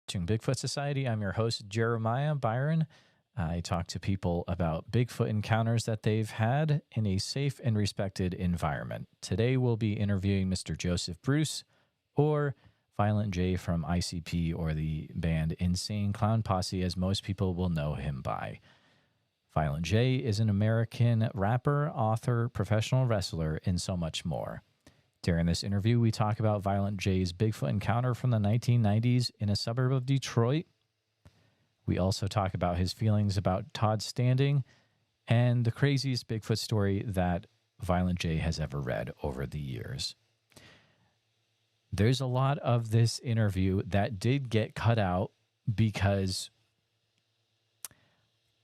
to Bigfoot Society. I'm your host, Jeremiah Byron. I talk to people about Bigfoot encounters that they've had in a safe and respected environment. Today, we'll be interviewing Mr. Joseph Bruce, or Violent J from ICP, or the band Insane Clown Posse, as most people will know him by. Violent J is an American rapper, author, professional wrestler, and so much more. During this interview, we talk about Violent J's Bigfoot encounter from the 1990s in a suburb of Detroit. We also talk about his feelings about Todd Standing and the craziest Bigfoot story that Violent J has ever read over the years. There's a lot of this interview that did get cut out because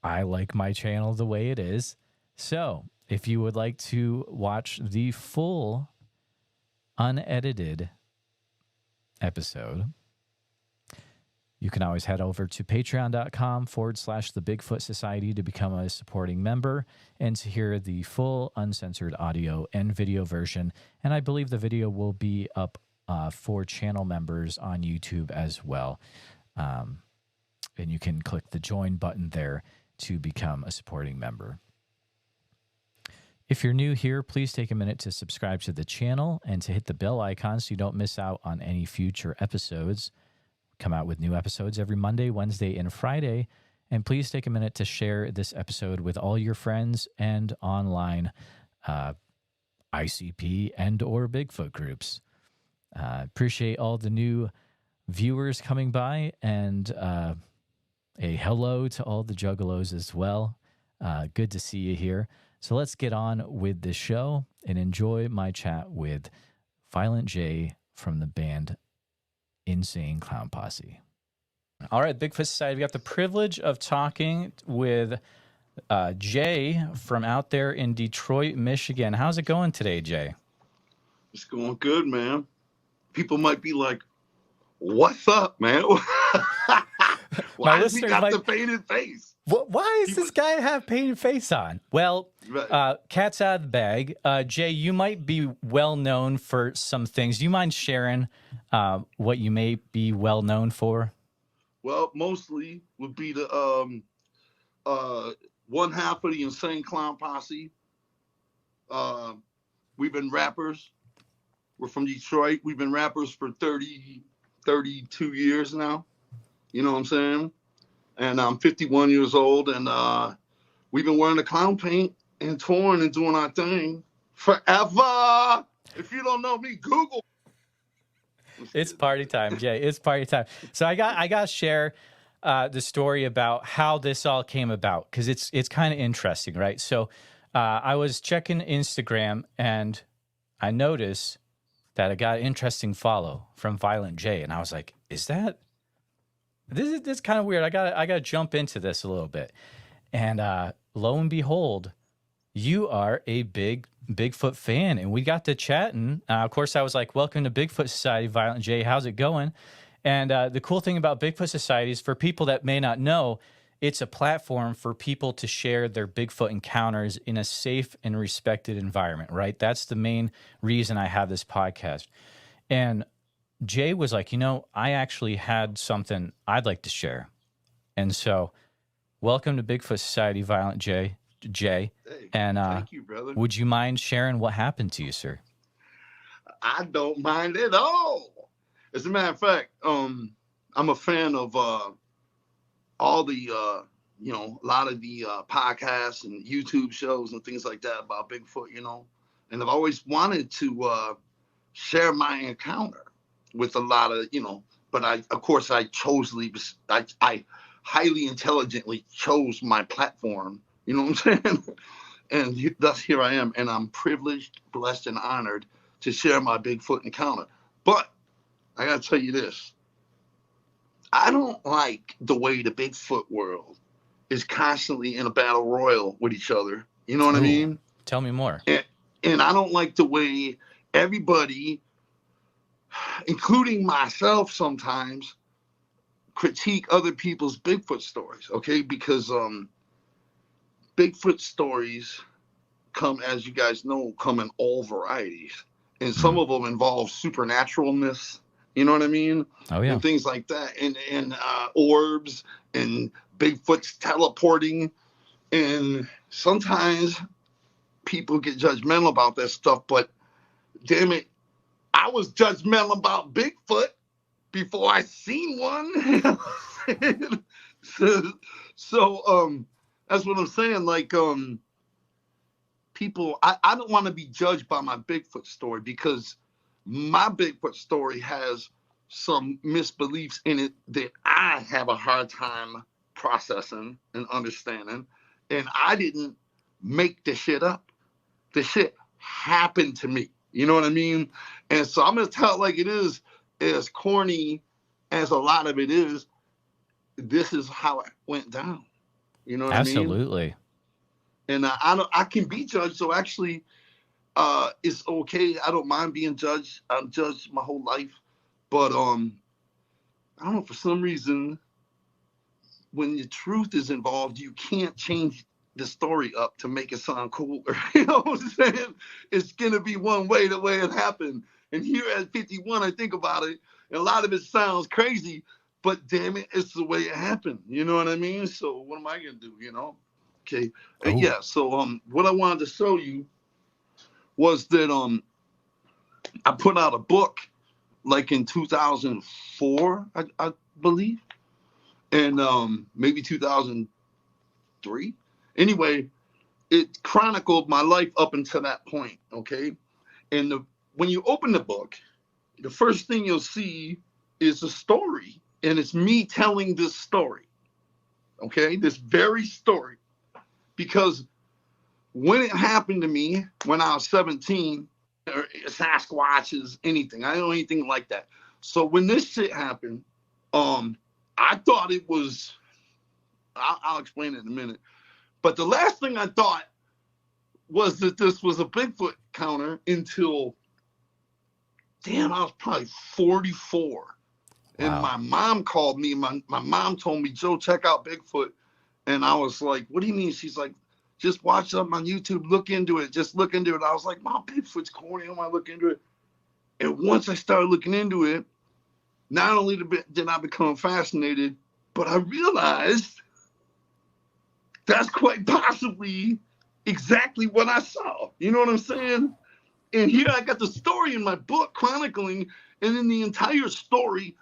I like my channel the way it is. So if you would like to watch the full unedited episode, you can always head over to patreon.com/the Bigfoot Society to become a supporting member and to hear the full uncensored audio and video version. And I believe the video will be up for channel members on YouTube as well. And you can click the join button there to become a supporting member. If you're new here, please take a minute to subscribe to the channel and to hit the bell icon so you don't miss out on any future episodes. We come out with new episodes every Monday, Wednesday, and Friday. And please take a minute to share this episode with all your friends and online ICP and or Bigfoot groups. Appreciate all the new viewers coming by, and a hello to all the juggalos as well. Good to see you here. So let's get on with the show and enjoy my chat with Violent J from the band Insane Clown Posse. All right, Bigfoot Society, we got the privilege of talking with Jay from out there in Detroit, Michigan. How's it going today, Jay? It's going good, man. People might be like, what's up, man? Why does he got the painted face? Why does this guy have painted face on? Well, cat's out of the bag. Jay, you might be well known for some things. Do you mind sharing what you may be well known for? Well, mostly would be the one half of the Insane Clown Posse. We've been rappers. We're from Detroit. We've been rappers for 32 years now. You know what I'm saying? And I'm 51 years old, and we've been wearing the clown paint and touring and doing our thing forever. If you don't know me, Google. It's party time, Jay. It's party time. So I got to share the story about how this all came about, because it's kind of interesting, right? So I was checking Instagram, and I noticed that I got an interesting follow from Violent J, and I was like, "Is that?" This is kind of weird. I gotta jump into this a little bit. And lo and behold, you are a big Bigfoot fan. And we got to chatting. Of course, I was like, welcome to Bigfoot Society, Violent J. How's it going? And the cool thing about Bigfoot Society is, for people that may not know, it's a platform for people to share their Bigfoot encounters in a safe and respected environment, right? That's the main reason I have this podcast. And Jay was like, I actually had something I'd like to share. And so, welcome to Bigfoot Society, Violent J. Hey, and thank you, brother. Would you mind sharing what happened to you, sir? I don't mind at all. As a matter of fact, I'm a fan of all the, a lot of the podcasts and YouTube shows and things like that about Bigfoot, And I've always wanted to share my encounter with a lot of, but I highly intelligently chose my platform, you know what I'm saying? And thus here I am, and I'm privileged, blessed, and honored to share my Bigfoot encounter. But I gotta tell you this, I don't like the way the Bigfoot world is constantly in a battle royal with each other. You know what I mean? Tell me more. And I don't like the way everybody, including myself sometimes, critique other people's Bigfoot stories, okay? Because Bigfoot stories come, as you guys know, come in all varieties. And some of them involve supernaturalness, You know what I mean? Oh yeah. And things like that, and orbs and Bigfoot's teleporting, and sometimes people get judgmental about that stuff, but damn it, I was judgmental about Bigfoot before I seen one. so that's what I'm saying. Like people, I don't want to be judged by my Bigfoot story, because my Bigfoot story has some misbeliefs in it that I have a hard time processing and understanding. And I didn't make the shit up. The shit happened to me. You know what I mean? And so I'm going to tell it like it is, as corny as a lot of it is. This is how it went down. You know what Absolutely. I mean? And I can be judged. So actually, it's okay. I don't mind being judged. I'm judged my whole life. But I don't know, for some reason, when the truth is involved, you can't change the story up to make it sound cooler. You know what I'm saying? It's gonna be one way, the way it happened. And here at 51, I think about it, and a lot of it sounds crazy, but damn it, it's the way it happened. You know what I mean? So what am I gonna do? You know? Okay. Yeah. So what I wanted to show you was that I put out a book like in 2004, I believe, and maybe 2003. Anyway, it chronicled my life up until that point, okay? And when you open the book, the first thing you'll see is a story, and it's me telling this story, okay? This very story. Because when it happened to me when I was 17, or Sasquatches, anything. I don't know anything like that. So when this shit happened, I thought it was, I'll explain it in a minute. But the last thing I thought was that this was a Bigfoot counter until, damn, I was probably 44. Wow. And my mom called me. My mom told me, Joe, check out Bigfoot. And I was like, what do you mean? She's like, just watch something on YouTube, look into it, just look into it. I was like, Mom, Bigfoot's corny, I want to look into it. And once I started looking into it, not only did I become fascinated, but I realized that's quite possibly exactly what I saw. You know what I'm saying? And here I got the story in my book chronicling, and in the entire story,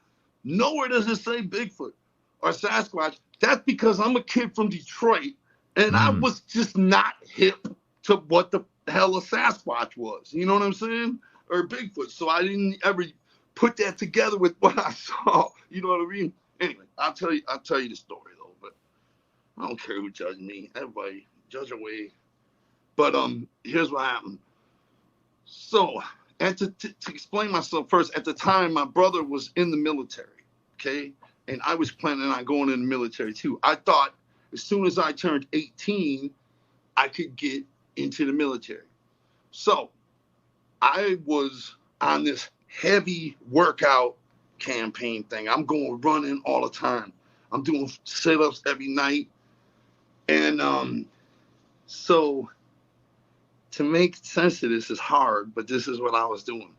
nowhere does it say Bigfoot or Sasquatch. That's because I'm a kid from Detroit, and I was just not hip to what the hell a Sasquatch was. You know what I'm saying? Or Bigfoot. So I didn't ever put that together with what I saw. You know what I mean? Anyway, I'll tell you the story though. But I don't care who judged me. Everybody judge away. But here's what happened. So, and to explain myself first, at the time my brother was in the military. Okay, and I was planning on going in the military too. I thought as soon as I turned 18, I could get into the military. So I was on this heavy workout campaign thing. I'm going running all the time. I'm doing sit-ups every night. And so to make sense of this is hard, but this is what I was doing.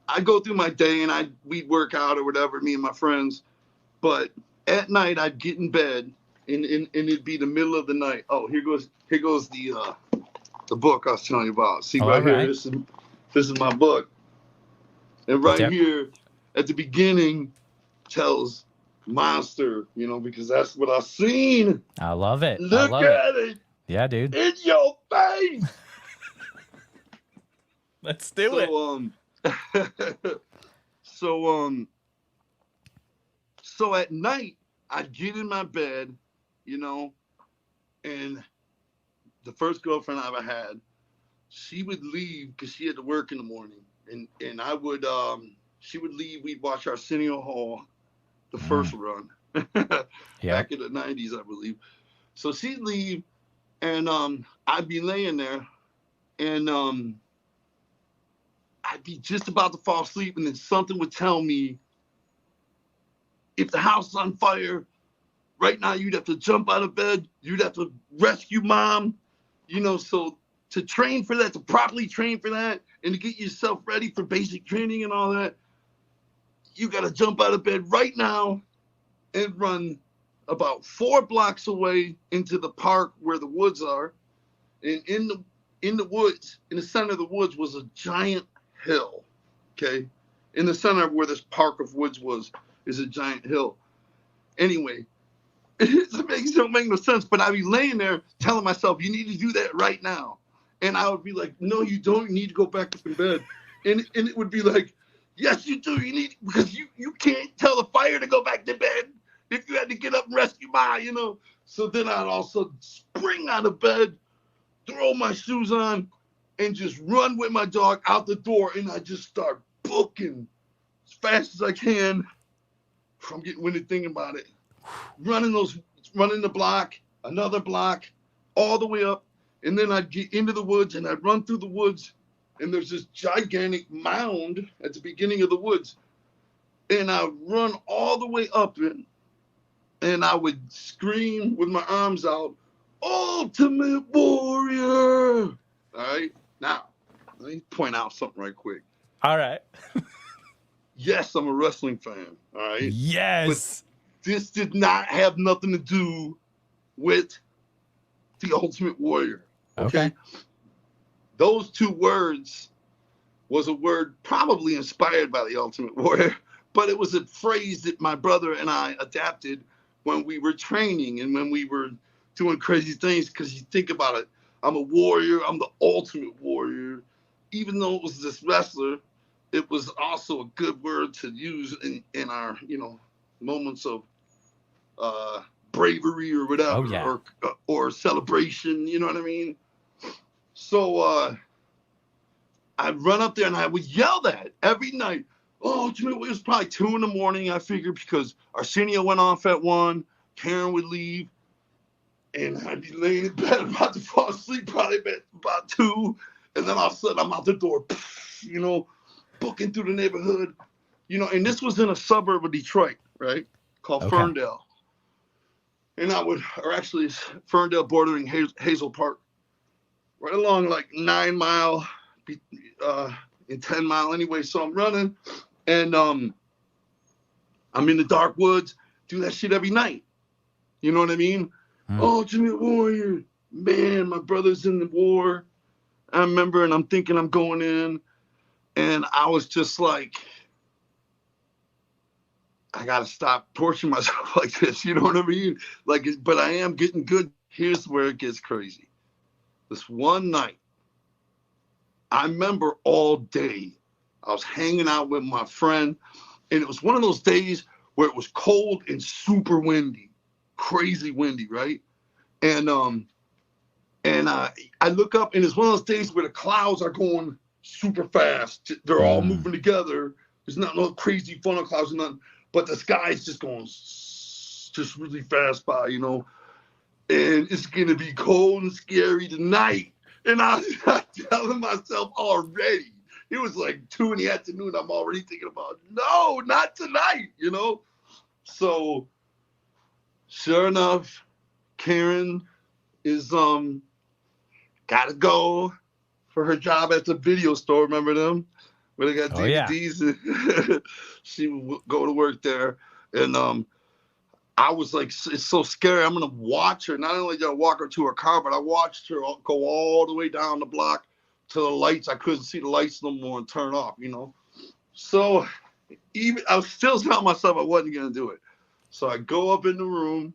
I go through my day and we'd work out or whatever, me and my friends. But at night I'd get in bed and it'd be the middle of the night. Oh, here goes the book I was telling you about. See right here, this is my book. And right here at the beginning tells monster, you know, because that's what I've seen. I love it. Look at it. Yeah, dude. In your face. Let's do it. So at night, I'd get in my bed, you know, and the first girlfriend I ever had, she would leave because she had to work in the morning. And I would, she would leave. We'd watch Arsenio Hall, the first run, back in the 90s, I believe. So she'd leave, and I'd be laying there, and I'd be just about to fall asleep, and then something would tell me, if the house is on fire, right now you'd have to jump out of bed, you'd have to rescue mom, you know, so to train for that, to properly train for that, and to get yourself ready for basic training and all that, you got to jump out of bed right now and run about 4 blocks away into the park where the woods are. And in the woods, in the center of the woods was a giant hill, okay? In the center of where this park of woods was is a giant hill. Anyway, it don't make no sense, but I'd be laying there telling myself, you need to do that right now. And I would be like, no, you don't. You need to go back up in bed. And it would be like, yes, you do. You need, because you can't tell the fire to go back to bed if you had to get up and rescue Ma, you know. So then I'd also spring out of bed, throw my shoes on, and just run with my dog out the door. And I just start booking as fast as I can. I'm getting winded thinking about it. Running the block, another block, all the way up. And then I'd get into the woods and I'd run through the woods. And there's this gigantic mound at the beginning of the woods. And I'd run all the way up it. And I would scream with my arms out, Ultimate Warrior. All right. Now, let me point out something right quick. All right. Yes, I'm a wrestling fan. All right. Yes. But this did not have nothing to do with the Ultimate Warrior. Okay. Those 2 words was a word probably inspired by the Ultimate Warrior, but it was a phrase that my brother and I adapted when we were training and when we were doing crazy things. Because you think about it, I'm a warrior. I'm the Ultimate Warrior. Even though it was this wrestler, it was also a good word to use in our, moments of bravery or whatever, or celebration. You know what I mean? So I'd run up there and I would yell that every night. Oh, it was probably 2 a.m, I figured, because Arsenio went off at 1, Karen would leave, and I'd be laying in bed about to fall asleep probably about 2, and then all of a sudden I'm out the door, booking through the neighborhood, and this was in a suburb of Detroit, right, called Ferndale. And it's Ferndale bordering Hazel Park. Right along like 9 mile and 10 mile anyway. So I'm running and I'm in the dark woods, do that shit every night. You know what I mean? Ultimate Warrior. Man, my brother's in the war. I remember, and I'm thinking I'm going in, and I was just like, I got to stop torturing myself like this. You know what I mean? But I am getting good. Here's where it gets crazy. This one night, I remember all day, I was hanging out with my friend, and it was one of those days where it was cold and super windy, crazy windy, right? And I look up, and it's one of those days where the clouds are going super fast. They're all moving together. There's not no crazy funnel clouds or nothing, but the sky's just going just really fast by, and it's going to be cold and scary tonight. And I'm telling myself already, it was like 2 p.m. I'm already thinking about, no, not tonight, So sure enough, Karen is, got to go for her job at the video store. Remember them? Where they got DVDs. Yeah. She would go to work there. And, I was like, it's so scary. I'm going to watch her. Not only did I walk her to her car, but I watched her go all the way down the block to the lights. I couldn't see the lights no more and turn off, So I was still telling myself I wasn't going to do it. So I go up in the room.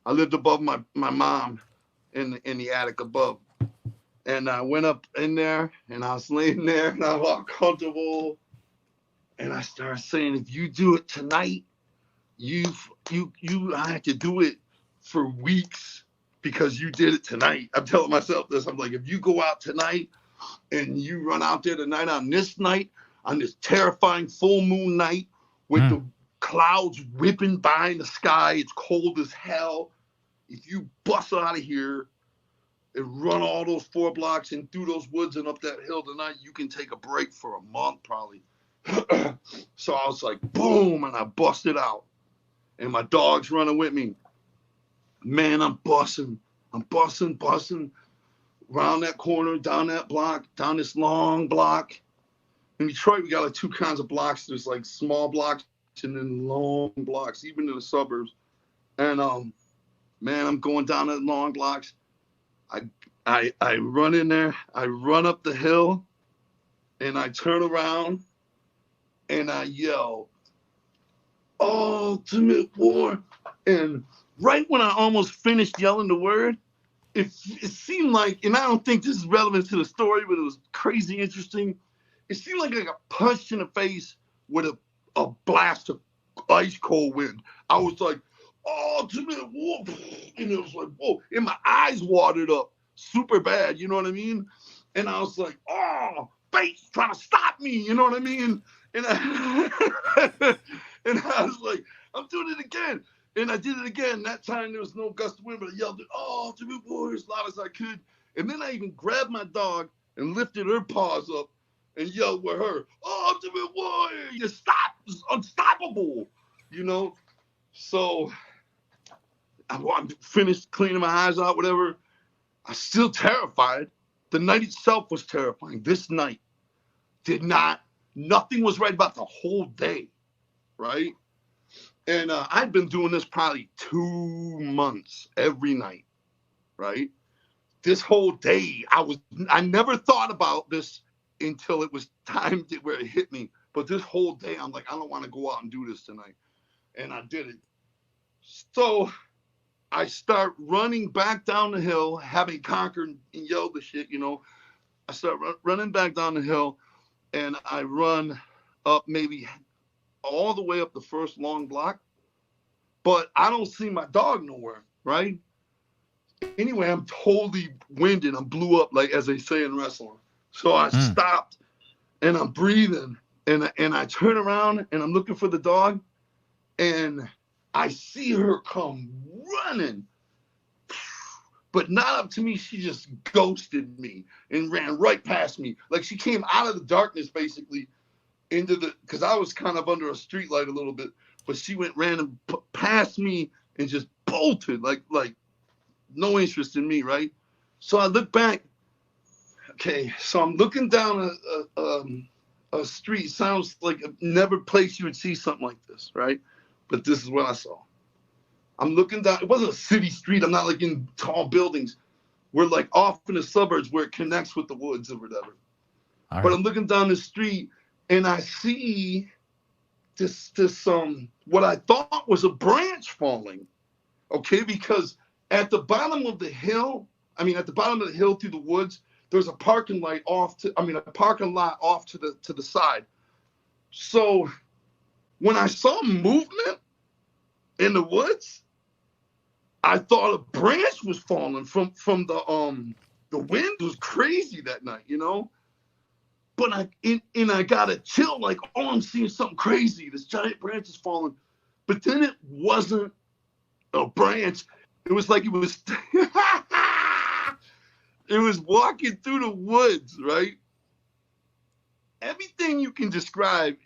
I lived above my mom in the attic above. And I went up in there, and I was laying there, and I was all comfortable. And I started saying, if you do it tonight, I have to do it for weeks because you did it tonight. I'm telling myself this. I'm like, if you go out tonight and you run out there tonight on this terrifying full moon night with the clouds whipping by in the sky, it's cold as hell. If you bust out of here and run all those 4 blocks and through those woods and up that hill tonight, you can take a break for a month probably. So I was like, boom, and I busted out. And my dog's running with me. Man, I'm busting around that corner, down that block, down this long block. in Detroit, we got like two kinds of blocks. There's like small blocks and then long blocks, even in the suburbs. And man, I'm going down the long blocks. I run in there. I run up the hill, and I turn around, and I yell, "Ultimate War!" And right when I almost finished yelling the word, it seemed like, and I don't think this is relevant to the story, but it was crazy interesting. It seemed like I got punched in the face with a blast of ice cold wind. I was like, "Ultimate War!" And it was like, whoa, and my eyes watered up super bad, you know what I mean? And I was like, "Oh, fate's trying to stop me," you know what I mean? And and I was like, "I'm doing it again." And I did it again. That time there was no gust of wind, but I yelled it, "Ultimate War!" as loud as I could. And then I even grabbed my dog and lifted her paws up and yelled with her, "Ultimate Warrior, you stop, it's unstoppable," you know? So I finished cleaning my eyes out, whatever. I was still terrified. The night itself was terrifying. This night nothing was right about the whole day, right? And I'd been doing this probably 2 months every night, right? This whole day, I never thought about this until it was time where it hit me. But this whole day, I'm like, I don't want to go out and do this tonight. And I did it. So I start running back down the hill, having conquered and yelled the shit, you know. I start running back down the hill, and I run up maybe all the way up the first long block. But I don't see my dog nowhere, right? Anyway, I'm totally winded. I'm blew up, like as they say in wrestling. So I stopped, and I'm breathing, and I turn around, and I'm looking for the dog, and I see her come running, but not up to me. She just ghosted me and ran right past me. Like she came out of the darkness, basically, because I was kind of under a street light a little bit, but she ran past me and just bolted, like no interest in me, right? So I look back. Okay, so I'm looking down a street. Sounds like a never place you would see something like this, right? But this is what I saw. I'm looking down. It wasn't a city street. I'm not like in tall buildings. We're like off in the suburbs where it connects with the woods or whatever. All right. But I'm looking down the street, and I see this what I thought was a branch falling. Okay, because at the bottom of the hill through the woods, there's a parking lot off to the side. So when I saw movement in the woods, I thought a branch was falling from the wind. Was crazy that night, you know. But I got a chill, like, oh, I'm seeing something crazy. This giant branch is falling. But then it wasn't a branch. It was like it was it was walking through the woods, right? Everything you can describe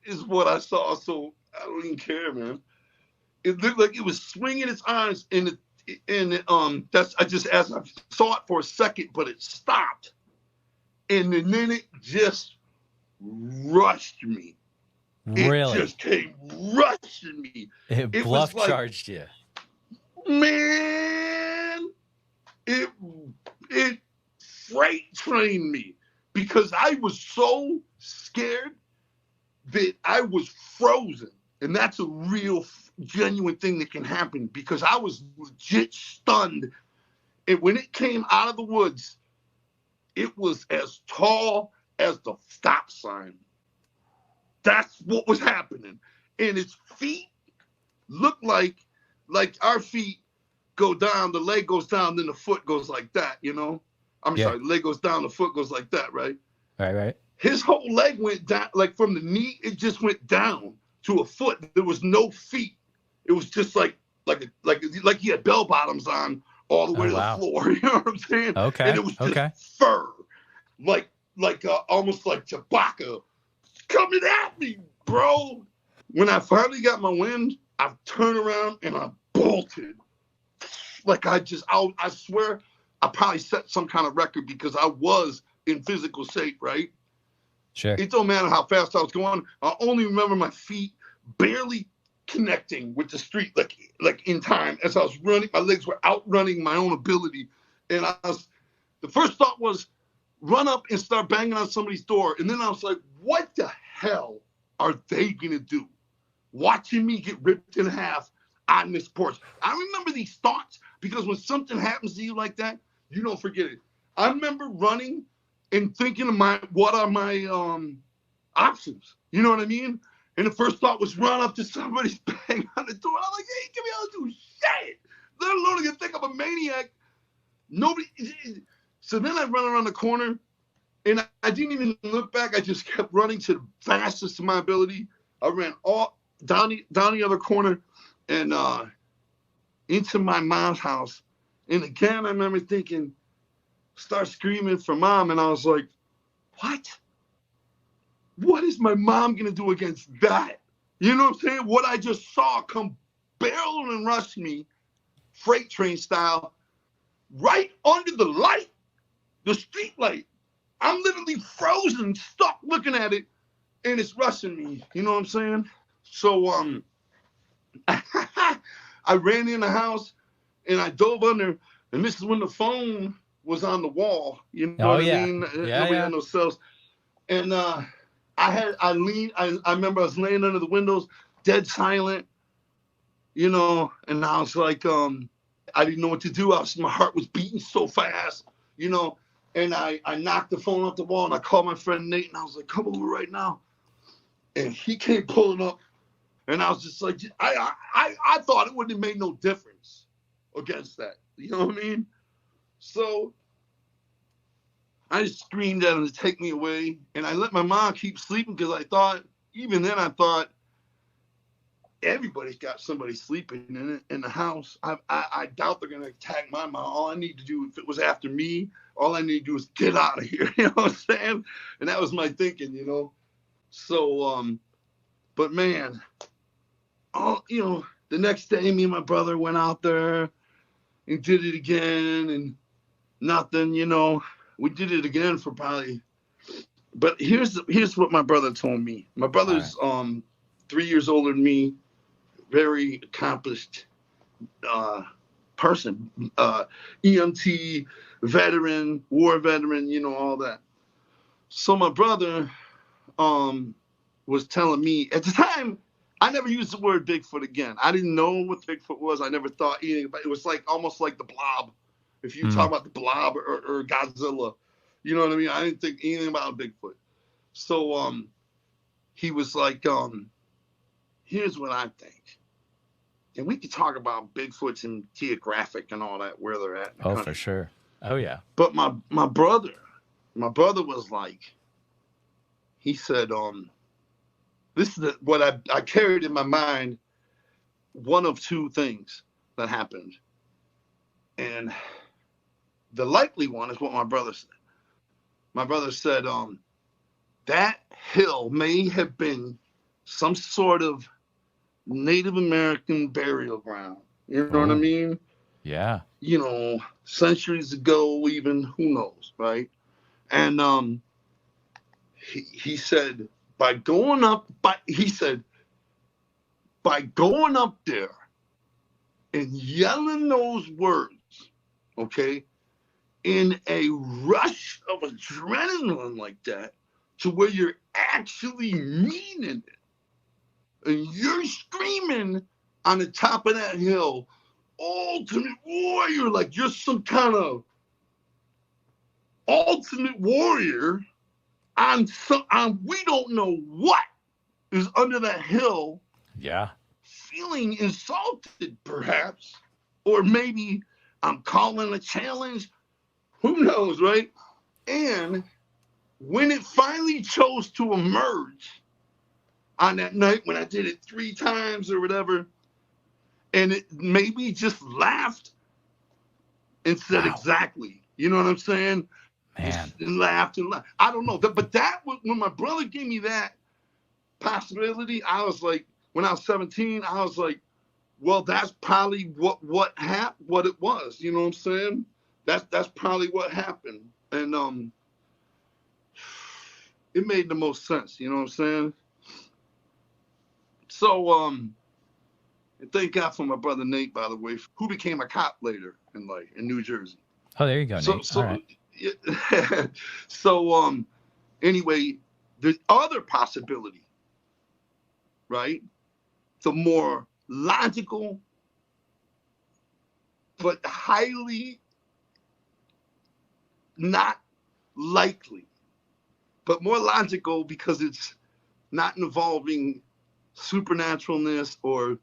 is what I saw, so I don't even care, man. It looked like it was swinging its arms, and I saw it for a second, but it stopped, and then it just rushed me. Really? It just came rushing me. It bluff charged you, man. It freight trained me because I was so scared that I was frozen. And that's a real genuine thing that can happen because I was legit stunned. And when it came out of the woods, it was as tall as the stop sign. That's what was happening. And its feet looked like our feet go down, the leg goes down, then the foot goes like that, you know? Sorry, the leg goes down, the foot goes like that, right? Right. His whole leg went down, like from the knee, it just went down to a foot. There was no feet. It was just like he had bell bottoms on all the way to the floor. You know what I'm saying? Okay. And it was just fur, almost like Chewbacca coming at me, bro. When I finally got my wind, I turned around and I bolted. Like I swear I probably set some kind of record because I was in physical shape, right? Sure. It don't matter how fast I was going. I only remember my feet barely connecting with the street, like in time. As I was running, my legs were outrunning my own ability. And the first thought was run up and start banging on somebody's door. And then I was like, what the hell are they going to do? Watching me get ripped in half on this porch. I remember these thoughts because when something happens to you like that, you don't forget it. I remember running and thinking of what are my options? You know what I mean? And the first thought was run up to somebody's bang on the door. I'm like, hey, give me all to do shit. Let alone to think I'm a maniac. Nobody. So then I run around the corner, and I didn't even look back. I just kept running to the fastest of my ability. I ran all down the other corner and into my mom's house. And again, I remember thinking, start screaming for mom, and I was like, what? What is my mom going to do against that? You know what I'm saying? What I just saw come barreling and rush me, freight train style, right under the light, the street light. I'm literally frozen, stuck looking at it, and it's rushing me. You know what I'm saying? So I ran in the house, and I dove under, and this is when the phone was on the wall. You know what I mean? Nobody had no cells. And I remember I was laying under the windows, dead silent, you know, and I was like, I didn't know what to do. My heart was beating so fast, you know, and I knocked the phone off the wall, and I called my friend Nate, and I was like, come over right now. And he came pulling up, and I was just like, I thought it wouldn't have made no difference against that. You know what I mean? So I just screamed at him to take me away, and I let my mom keep sleeping because I thought, even then I thought, everybody's got somebody sleeping in the house. I doubt they're going to attack my mom. All I need to do, if it was after me, all I need to do is get out of here. You know what I'm saying? And that was my thinking, you know. So, but man, you know, the next day, me and my brother went out there and did it again, and nothing, you know. We did it again for probably, but here's what my brother told me. My brother's 3 years older than me, very accomplished person, EMT, veteran, war veteran, you know, all that. So my brother was telling me, at the time, I never used the word Bigfoot again. I didn't know what Bigfoot was. I never thought anything about it. It was like almost like the Blob. If you talk about the Blob or Godzilla, you know what I mean? I didn't think anything about Bigfoot. So he was like, here's what I think. And we could talk about Bigfoots and geographic and all that, where they're at in the country. For sure. Oh, yeah. But my brother was like, he said, this is what I carried in my mind, one of two things that happened. And the likely one is what my brother said. My brother said, that hill may have been some sort of Native American burial ground. You know what I mean? Yeah. You know, centuries ago, even, who knows, right? And he said, by going up there and yelling those words, okay, in a rush of adrenaline like that, to where you're actually meaning it, and you're screaming on the top of that hill, ultimate warrior, like you're some kind of ultimate warrior on we don't know what is under that hill. Yeah. Feeling insulted, perhaps, or maybe I'm calling a challenge. Who knows, right? And when it finally chose to emerge on that night, when I did it 3 times or whatever, and it maybe just laughed and said exactly, you know what I'm saying? Man. And laughed and laughed. I don't know. But that was, when my brother gave me that possibility, I was like, when I was 17, I was like, well, that's probably what it was. You know what I'm saying? That's probably what happened. And it made the most sense. You know what I'm saying? So, and thank God for my brother Nate, by the way, who became a cop later in life in New Jersey. Oh, there you go, So, Nate. All right. So, anyway, the other possibility, right? The more logical, but highly not likely, but more logical because it's not involving supernaturalness or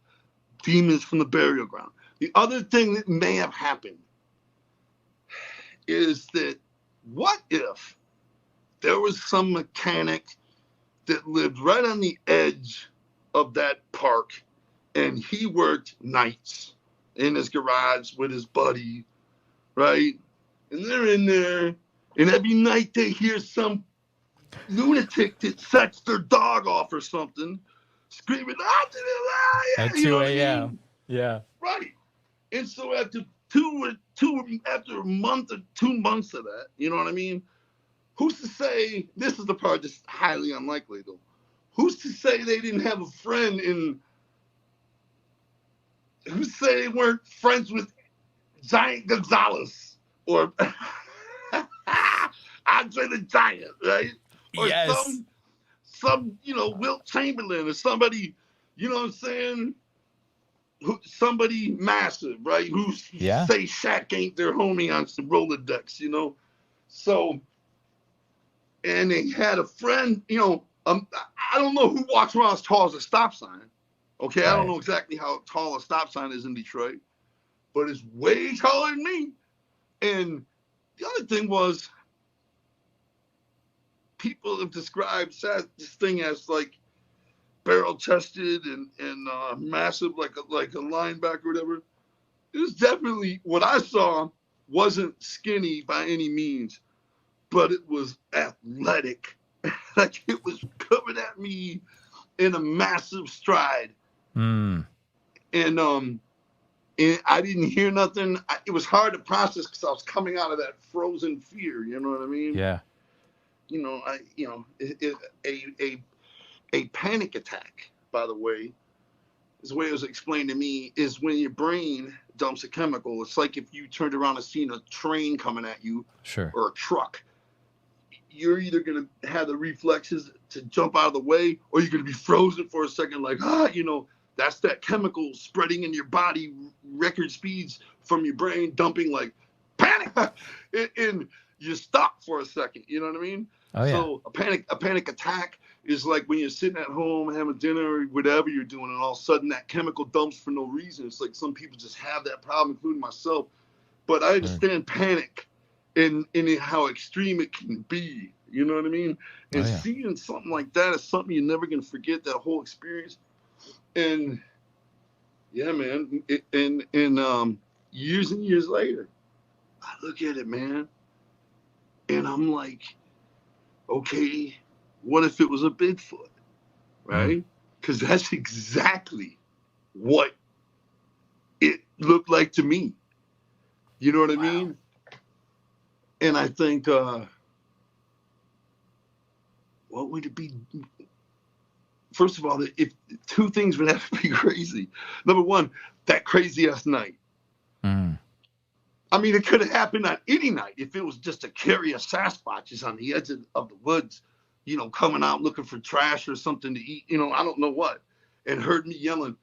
demons from the burial ground. The other thing that may have happened is that what if there was some mechanic that lived right on the edge of that park and he worked nights in his garage with his buddy, right? And they're in there, and every night they hear some lunatic that sets their dog off or something, screaming, At 2 a.m. Yeah. Right. And so after after a month or 2 months of that, you know what I mean? Who's to say, this is the part that's highly unlikely though, who's to say they didn't have a friend who's to say they weren't friends with Giant Gonzalez or Andre the Giant, right? Or yes. some Wilt Chamberlain or somebody, you know what I'm saying? Somebody massive, right? Who say Shaq ain't their homie on some Rolodex, you know? So, and they had a friend, I don't know who walks around as tall as a stop sign. Okay, right. I don't know exactly how tall a stop sign is in Detroit, but it's way taller than me. And the other thing was, people have described this thing as like barrel-chested and massive, like a linebacker or whatever. It was definitely, what I saw wasn't skinny by any means, but it was athletic. Like it was coming at me in a massive stride. Mm. And I didn't hear nothing. It was hard to process because I was coming out of that frozen fear. You know what I mean? Yeah. A panic attack, by the way, is the way it was explained to me, is when your brain dumps a chemical. It's like if you turned around and seen a train coming at you, sure, or a truck. You're either going to have the reflexes to jump out of the way, or you're going to be frozen for a second, like, that's that chemical spreading in your body, record speeds from your brain dumping, like, panic, and you're stuck for a second. You know what I mean? Oh, yeah. So a panic attack is like when you're sitting at home having dinner or whatever you're doing, and all of a sudden that chemical dumps for no reason. It's like some people just have that problem, including myself. But I understand panic and how extreme it can be. You know what I mean? And seeing something like that is something you're never going to forget, that whole experience. And yeah, man. And years and years later, I look at it, man, and I'm like, okay, what if it was a Bigfoot, right? Because that's exactly what it looked like to me. You know what I mean? And I think, what would it be? First of all, if two things would have to be crazy. Number one, that crazy ass night. Mm. I mean, it could have happened on any night if it was just a curious Sasquatch on the edge of the woods, coming out looking for trash or something to eat, I don't know what, and heard me yelling.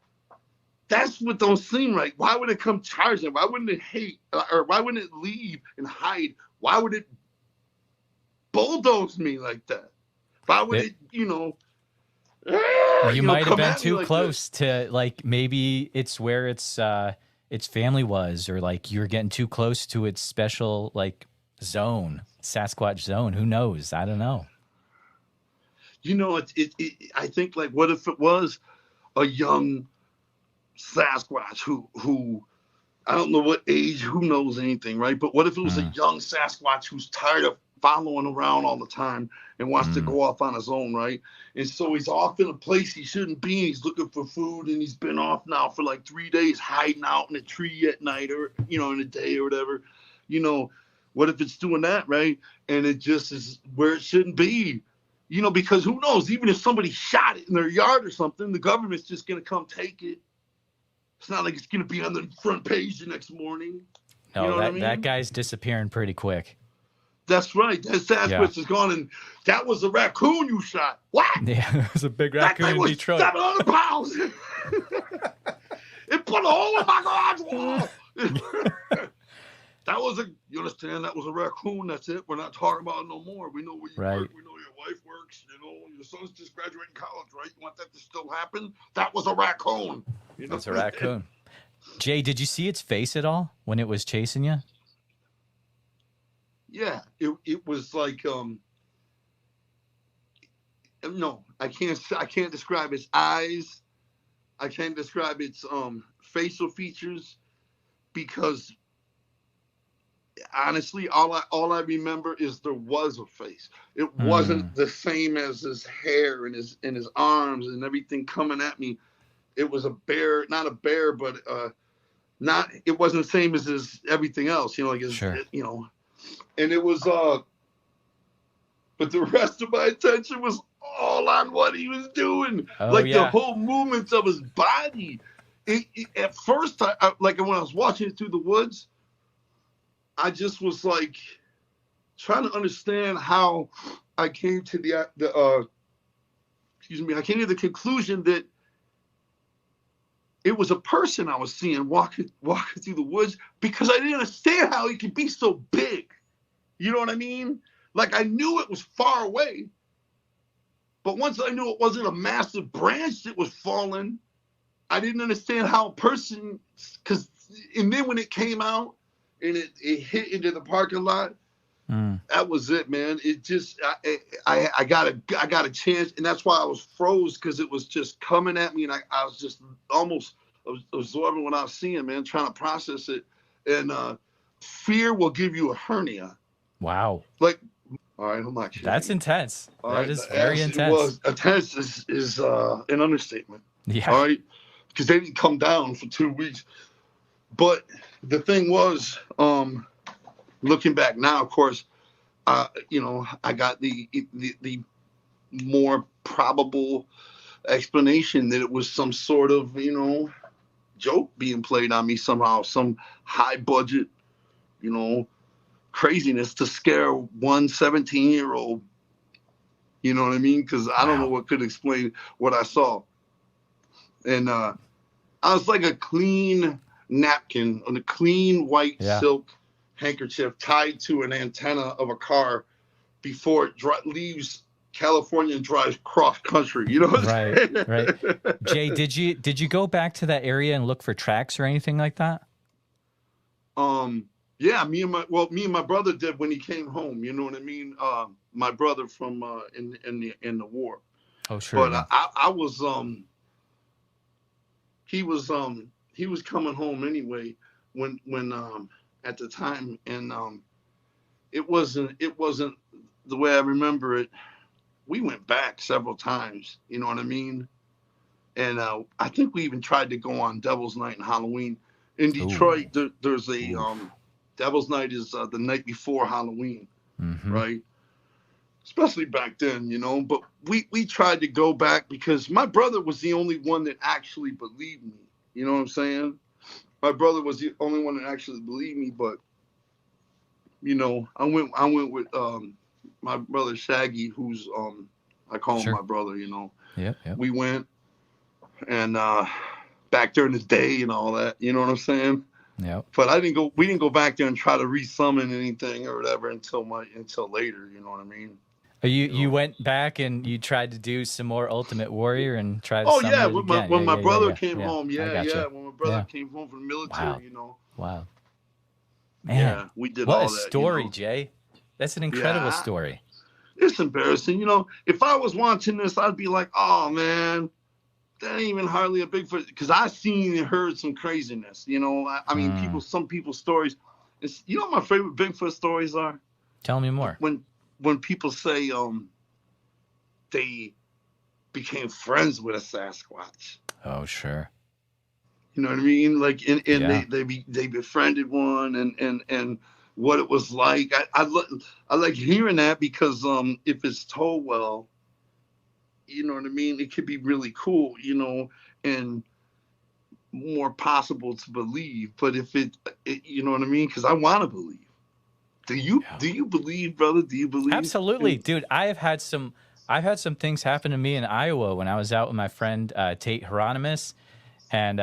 That's what don't seem right. Why would it come charging? Why wouldn't it hate? Or why wouldn't it leave and hide? Why would it bulldoze me like that? Why would it, you might have been too close to, like, maybe it's where its family was, or like you're getting too close to its special, like, zone, Sasquatch zone. Who knows? I don't know. I think, like, what if it was a young Sasquatch who I don't know what age, who knows anything, right? But what if it was a young Sasquatch who's tired of following around all the time and wants to go off on his own, right? And so he's off in a place he shouldn't be. He's looking for food, and he's been off now for like 3 days, hiding out in a tree at night, or in the day or whatever. What if it's doing that, right? And it just is where it shouldn't be. because who knows? Even if somebody shot it in their yard or something, the government's just going to come take it. It's not like it's going to be on the front page the next morning. No, you know what I mean? That guy's disappearing pretty quick. That's right. That Sasquatch is gone, and that was a raccoon you shot. What? Yeah, it was a big raccoon in Detroit. 700 pounds. It put a hole in my garage wall. You understand? That was a raccoon. That's it. We're not talking about it no more. We know where you work. We know your wife works. Your son's just graduating college, right? You want that to still happen? That was a raccoon. That's a raccoon. Jay, did you see its face at all when it was chasing you? Yeah, it was like no, I can't describe its eyes. I can't describe its facial features, because honestly, all I remember is there was a face. It wasn't the same as his hair and his arms and everything coming at me. It was a bear, not a bear, but it wasn't the same as his everything else, Sure. And it was but the rest of my attention was all on what he was doing. The whole movements of his body. At first, like when I was watching it through the woods, I just was like trying to understand how I came to the conclusion that it was a person I was seeing walking through the woods, because I didn't understand how he could be so big. You know what I mean? Like, I knew it was far away, but once I knew it wasn't a massive branch that was falling, I didn't understand how a person, and then when it came out and it hit into the parking lot, that was it, man. It just, I got a chance, and that's why I was froze, because it was just coming at me, and I was just almost absorbing what I was seeing, man, trying to process it. And fear will give you a hernia. Wow. Like, all right, I'm not kidding. That's intense. That is very intense. It was intense is an understatement. Yeah. All right, because they didn't come down for 2 weeks. But the thing was, looking back now, of course, I got the more probable explanation that it was some sort of, joke being played on me somehow, some high budget, craziness to scare one 17-year-old. You know what I mean? Because I don't know what could explain what I saw. And I was like a clean napkin on a clean white silk handkerchief tied to an antenna of a car before it leaves California and drives cross country. You know what I'm saying? Right. Jay, did you go back to that area and look for tracks or anything like that? Yeah, me and my brother did when he came home. You know what I mean? My brother from in the war. Oh, sure. But I was he was coming home anyway when at the time, and it wasn't the way I remember it. We went back several times, you know what I mean? And I think we even tried to go on Devil's Night and Halloween. In Detroit, there's a Devil's Night is the night before Halloween, right? Especially back then, But we tried to go back because my brother was the only one that actually believed me. You know what I'm saying? My brother was the only one that actually believed me, but I went with my brother Shaggy, who's I call him my brother. Yeah. We went, and back during the day and all that. You know what I'm saying? Yeah. But we didn't go back there and try to re-summon anything or whatever until later. You know what I mean? You went back and you tried to do some more Ultimate Warrior and try to summon it again. When my brother came home, when my brother came home from the military, Wow. Man, yeah, we did all that. What a story, Jay. That's an incredible story. It's embarrassing. If I was watching this, I'd be like, oh, man, that ain't even hardly a Bigfoot. Because I've seen and heard some craziness, I mean, some people's stories. What my favorite Bigfoot stories are? Tell me more. When people say they became friends with a Sasquatch. Oh, sure. You know what I mean? Like, they befriended one, and what it was like. I like hearing that because if it's told well, you know what I mean? It could be really cool, you know, and more possible to believe. But if it you know what I mean? Because I want to believe. Do you believe, brother? Do you believe? Absolutely, dude. I've had some things happen to me in Iowa when I was out with my friend Tate Hieronymus, and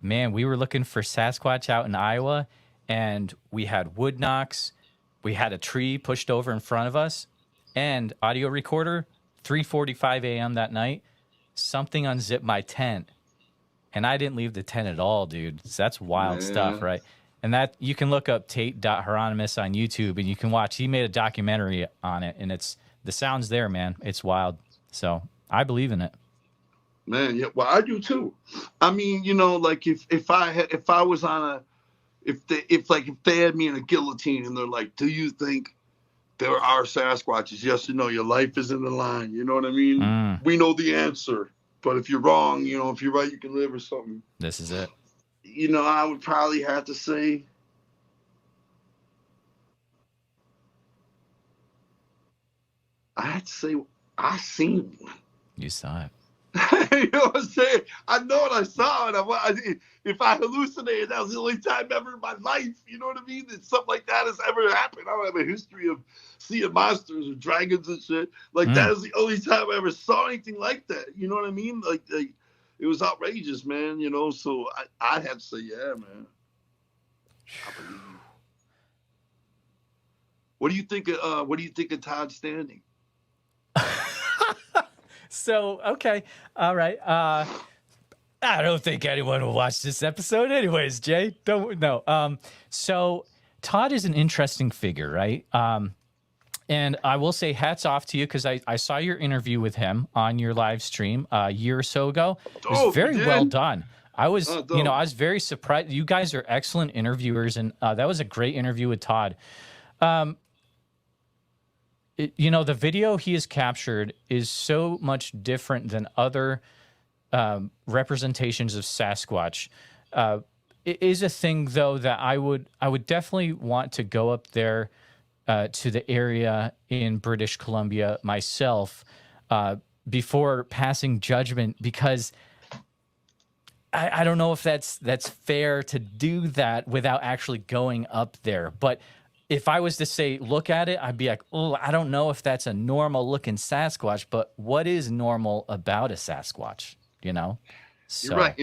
man, we were looking for Sasquatch out in Iowa, and we had wood knocks, we had a tree pushed over in front of us, and audio recorder. 3:45 a.m. that night, something unzipped my tent, and I didn't leave the tent at all, dude. So that's wild stuff, right? And that you can look up Tate.Hieronymus on YouTube, and you can watch. He made a documentary on it, and it's the sound's there, man. It's wild. So I believe in it. Man, yeah, well, I do too. I mean, you know, like if they had me in a guillotine and they're like, "Do you think there are Sasquatches?" Yes or no? Your life is in the line. You know what I mean? We know the answer, but if you're wrong, you know, if you're right, you can live or something. This is it. You know, I would probably have to say, I seen one. You saw it. You know what I'm saying? I know what I saw, and if I hallucinated, that was the only time ever in my life. You know what I mean? That something like that has ever happened. I don't have a history of seeing monsters or dragons and shit. Like that is the only time I ever saw anything like that. You know what I mean? Like it was outrageous, man. You know, so I had to say, yeah, man. I believe you. What do you think of Todd Standing? So, okay. All right. I don't think anyone will watch this episode anyways, Jay. So Todd is an interesting figure, right? And I will say hats off to you because I saw your interview with him on your live stream a year or so ago. It was very well done. I was, I was very surprised. You guys are excellent interviewers, and that was a great interview with Todd. The video he has captured is so much different than other representations of Sasquatch. It is a thing, though, that I would definitely want to go up there to the area in British Columbia myself before passing judgment, because I don't know if that's fair to do that without actually going up there. But if I was to say, look at it, I'd be like, oh, I don't know if that's a normal looking Sasquatch, but what is normal about a Sasquatch, you know? So. You're right.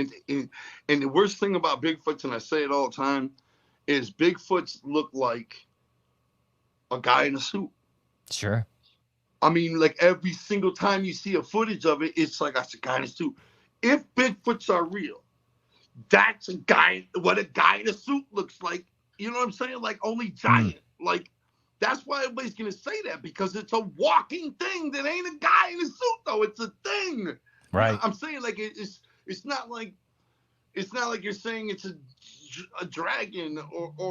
And the worst thing about Bigfoots, and I say it all the time, is Bigfoots look like a guy in a suit. Sure. I mean, like every single time you see a footage of it, it's like, that's a guy in a suit. If Bigfoots are real, that's what a guy in a suit looks like. You know what I'm saying? Like only giant. Like that's why everybody's gonna say that, because it's a walking thing that ain't a guy in a suit though. It's a thing. Right. I'm saying like it's not like you're saying it's a dragon or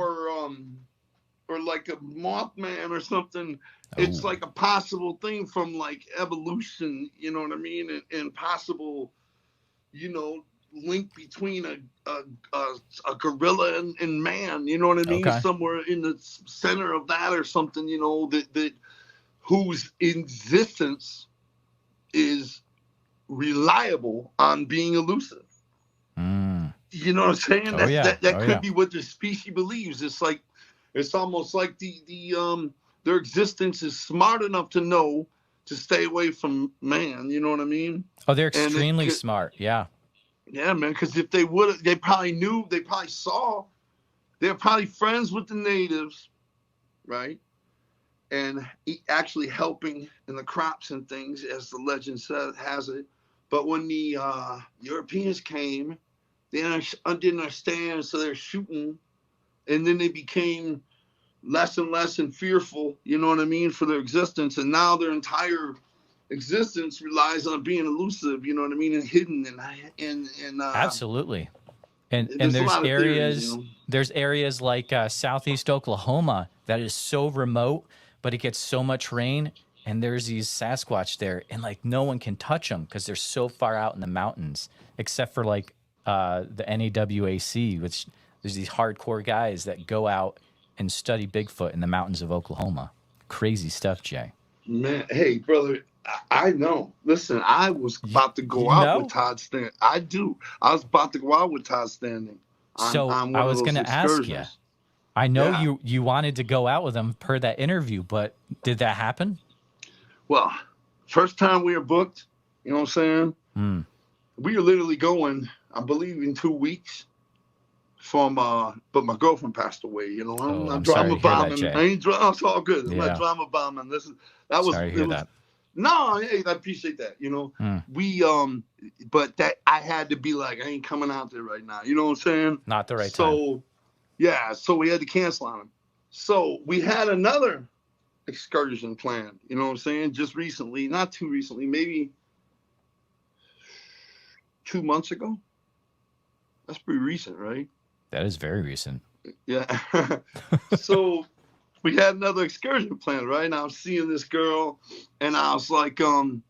like a Mothman or something. Oh. It's like a possible thing from like evolution. You know what I mean? And possible, link between a gorilla and man, you know what I mean? Okay. Somewhere in the center of that or something, that whose existence is reliable on being elusive. You know what I'm saying? That could be what the species believes. It's like, it's almost like their existence is smart enough to know to stay away from man. You know what I mean? Oh, they're extremely smart. Yeah. Yeah, man, because if they would, they probably knew, they probably saw, they're probably friends with the natives, right? And actually helping in the crops and things, as the legend has it. But when the Europeans came, they didn't understand, so they're shooting. And then they became less and less and fearful, you know what I mean, for their existence. And now their entire existence relies on being elusive, you know what I mean, and hidden and absolutely. And there's areas like southeast Oklahoma that is so remote, but it gets so much rain, and there's these Sasquatch there, and like no one can touch them because they're so far out in the mountains, except for like the NAWAC, which there's these hardcore guys that go out and study Bigfoot in the mountains of Oklahoma. Crazy stuff, Jay. Man, hey brother, I know. Listen, I was about to go out with Todd Standing. I do. I was about to go out with Todd Standing So on I one of was those going to ask excursions. you. I know Yeah. you wanted to go out with him per that interview, but did that happen? Well, first time we were booked, you know what I'm saying? We were literally going, I believe, in 2 weeks from, but my girlfriend passed away, you know. I'm not drama bombing. I ain't it's all good. I'm not drama bombing. Sorry to hear that. No, hey, I appreciate that, you know. We, but that I had to be like, I ain't coming out there right now. You know what I'm saying? Not the right time. So, yeah, so we had to cancel on him. So we had another excursion planned, you know what I'm saying? Just recently, not too recently, maybe 2 months ago. That's pretty recent, right? That is very recent. Yeah. So we had another excursion planned, right? And I was seeing this girl, and I was like, come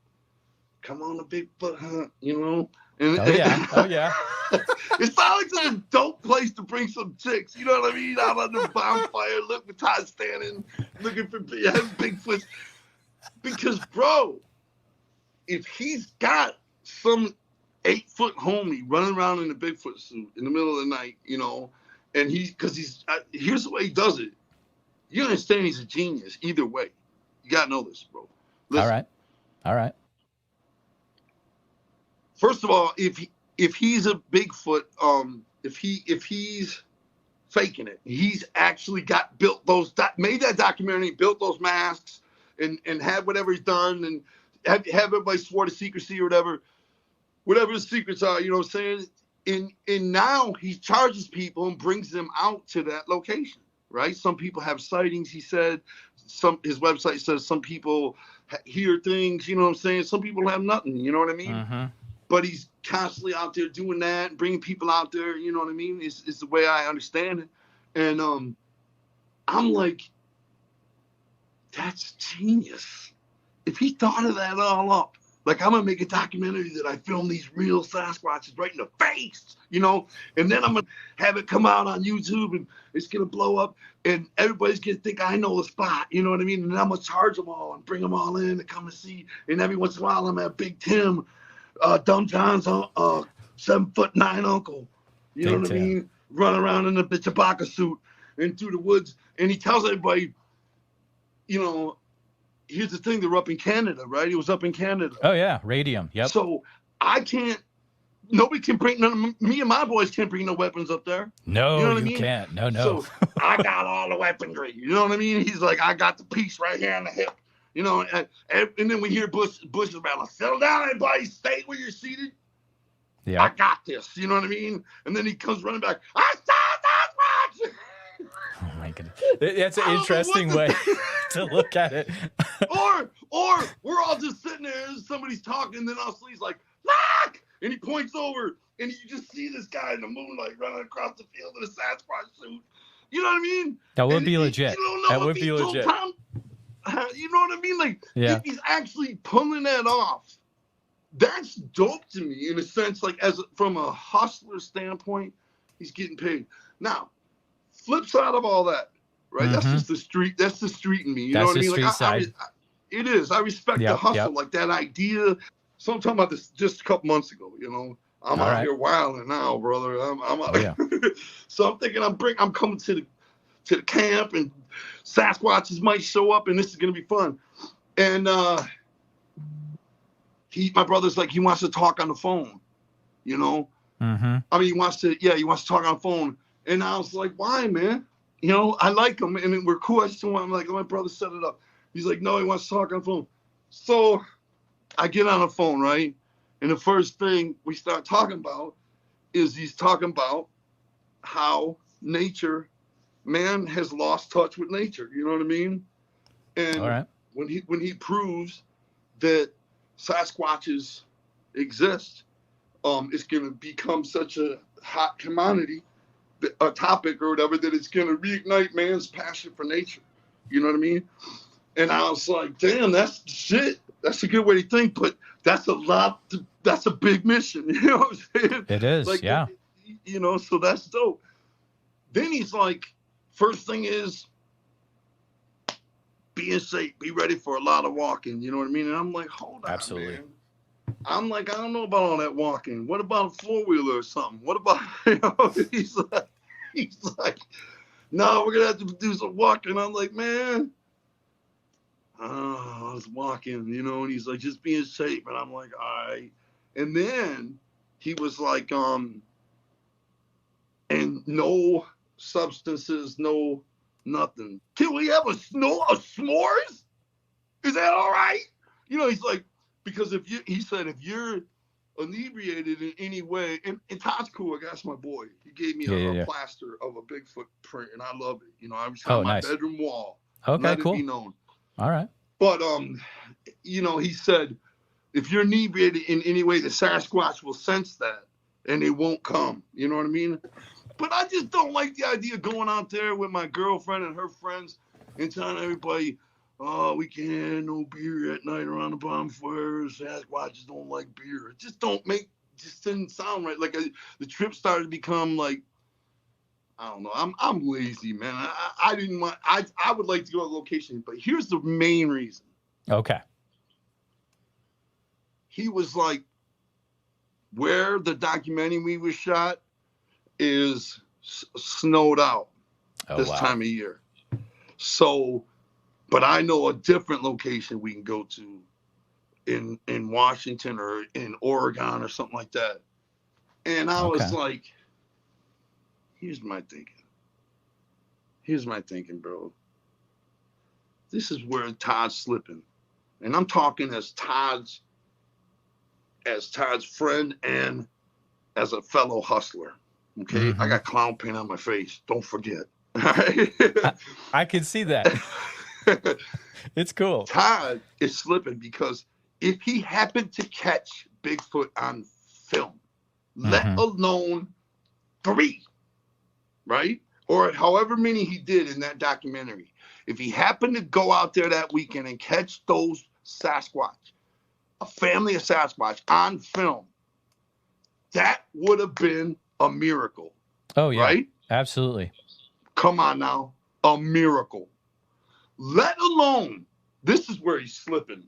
on a Bigfoot hunt, you know? And, oh yeah. It sounds like such a dope place to bring some chicks, you know what I mean? Out on the bonfire, look for Todd Standing, looking for Bigfoots. Because, bro, if he's got some 8-foot homie running around in a Bigfoot suit in the middle of the night, you know, and here's the way he does it. You understand he's a genius either way. You got to know this, bro. Listen. All right. First of all, if he's a Bigfoot, if he's faking it, he's actually made that documentary, built those masks, and had whatever he's done, and have everybody swore to secrecy or whatever the secrets are, you know what I'm saying? And now he charges people and brings them out to that location, right? Some people have sightings, he said. His website says some people hear things, you know what I'm saying? Some people have nothing, you know what I mean? Mm-hmm. But he's constantly out there doing that, bringing people out there, you know what I mean? It's the way I understand it. And I'm like, that's genius. If he thought of that all up, like, I'm going to make a documentary that I film these real Sasquatches right in the face, you know? And then I'm going to have it come out on YouTube, and it's going to blow up, and everybody's going to think I know the spot, you know what I mean? And then I'm going to charge them all and bring them all in to come and see. And every once in a while, I'm at Big Tim, Dumb John's 7'9" uncle, you know what I mean? Run around in a Chewbacca suit and through the woods. And he tells everybody, you know, here's the thing, they're up in Canada, right? It was up in Canada. Oh, yeah, radium, yep. So nobody can bring, me and my boys can't bring no weapons up there. No, you know what I you mean? Can't. No. So I got all the weaponry, you know what I mean? He's like, I got the piece right here on the hip, you know, and then we hear Bush about, settle down, everybody, stay where you're seated. Yeah, I got this, you know what I mean? And then he comes running back, I saw Sasquatch! Oh my goodness. That's an interesting way to look at it. or we're all just sitting there and somebody's talking, and then all of a sudden he's like, look! And he points over, and you just see this guy in the moonlight running across the field in a Sasquatch suit. You know what I mean? That would be legit. That would be legit. You know what I mean? Like, if he's actually pulling that off, that's dope to me in a sense, like from a hustler standpoint, he's getting paid. Now, flip side of all that, right? Mm-hmm. That's just the street. That's the street in me. You know what I mean? Like, it is. I respect the hustle, like that idea. So I'm talking about this just a couple months ago. You know, I'm out here wilding now, brother. I'm out. So I'm thinking I'm coming to the camp, and Sasquatches might show up, and this is gonna be fun. And my brother's like, he wants to talk on the phone, you know. Mm-hmm. I mean, he wants to talk on the phone. And I was like, why, man? You know, I like him, and we're cool. I just want, I'm like, my brother set it up. He's like, no, he wants to talk on the phone. So I get on the phone, right? And the first thing we start talking about is he's talking about how man has lost touch with nature. You know what I mean? And when he proves that Sasquatches exist, it's going to become such a hot commodity, a topic or whatever, that it's going to reignite man's passion for nature. You know what I mean? And I was like, damn, that's shit. That's a good way to think, but that's that's a big mission. You know what I'm saying? It is, like, yeah. You know, so that's dope. Then he's like, first thing is be in shape, be ready for a lot of walking. You know what I mean? And I'm like, hold on, Absolutely. man. I'm like, I don't know about all that walking. What about a four-wheeler or something? What about, you know, he's like, no, we're going to have to do some walking. I'm like, man, I was walking, you know, and he's like, just be in shape. And I'm like, all right. And then he was like, and no substances, no nothing. Can we have a s'mores? Is that all right? You know, he's like, because he said, if you're inebriated in any way, and Todd's cool, that's my boy. He gave me a plaster of a Bigfoot print, and I love it. You know, I was on my bedroom wall. Okay, let cool. It be known. All right. But, you know, he said, if you're inebriated in any way, the Sasquatch will sense that, and they won't come. You know what I mean? But I just don't like the idea of going out there with my girlfriend and her friends and telling everybody, oh, we can't have no beer at night around the bonfire. Sasquatches don't like beer. It just didn't sound right. Like the trip started to become like, I don't know. I'm lazy, man. I didn't want. I would like to go to a location, but here's the main reason. Okay. He was like, where the documentary was shot is snowed out this time of year. So. But I know a different location we can go to in Washington or in Oregon or something like that. And I was like, here's my thinking, bro. This is where Todd's slipping. And I'm talking as Todd's friend and as a fellow hustler. Okay? Mm-hmm. I got clown paint on my face. Don't forget. I can see that. It's cool. Todd is slipping because if he happened to catch Bigfoot on film, let alone 3, right? Or however many he did in that documentary, if he happened to go out there that weekend and catch those Sasquatch, a family of Sasquatch on film, that would have been a miracle. Oh, yeah. Right? Absolutely. Come on now. A miracle. Let alone, this is where he's slipping,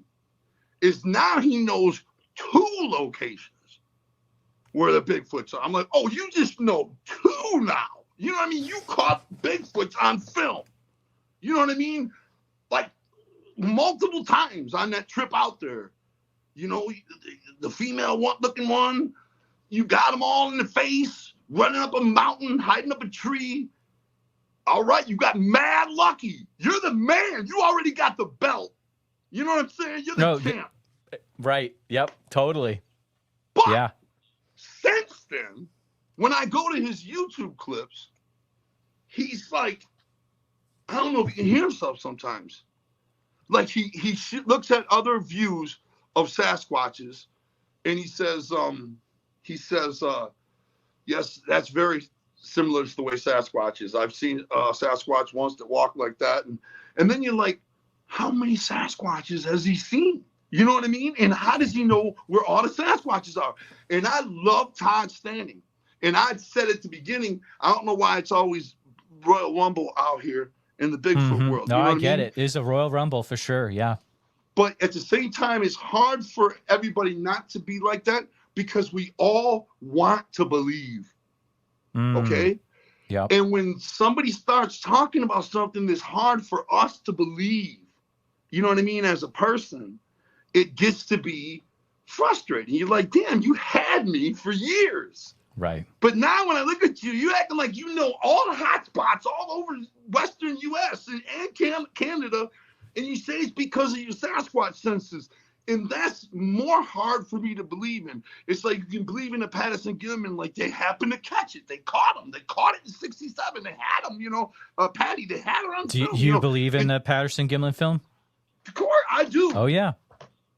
is now he knows 2 locations where the Bigfoots are. I'm like, oh, you just know 2 now. You know what I mean? You caught Bigfoots on film. You know what I mean? Like multiple times on that trip out there. You know, the female looking one, you got them all in the face, running up a mountain, hiding up a tree. All right, you got mad lucky. You're the man. You already got the belt. You know what I'm saying? You're the champ. Right. Yep. Totally. But since then, when I go to his YouTube clips, he's like, I don't know if he can hear himself sometimes. Like he looks at other views of Sasquatches, and he says, yes, that's very similar to the way Sasquatch is. I've seen Sasquatch once that walk like that. And then you're like, how many Sasquatches has he seen? You know what I mean? And how does he know where all the Sasquatches are? And I love Todd Standing. And I said at the beginning, I don't know why it's always Royal Rumble out here in the Bigfoot world. No, you know I get it. It's a Royal Rumble for sure. Yeah. But at the same time, it's hard for everybody not to be like that because we all want to believe. Okay? Yeah. And when somebody starts talking about something that's hard for us to believe, you know what I mean, as a person, it gets to be frustrating. You're like, damn, you had me for years. Right. But now when I look at you, you're acting like you know all the hot spots all over Western U.S. and Canada, and you say it's because of your Sasquatch senses. And that's more hard for me to believe in. It's like you can believe in the Patterson Gimlin, like they happened to catch it. They caught him. They caught it in '67. They had him, you know, Patty. They had her on film. Do you believe in the Patterson Gimlin film? Of course, I do. Oh, yeah.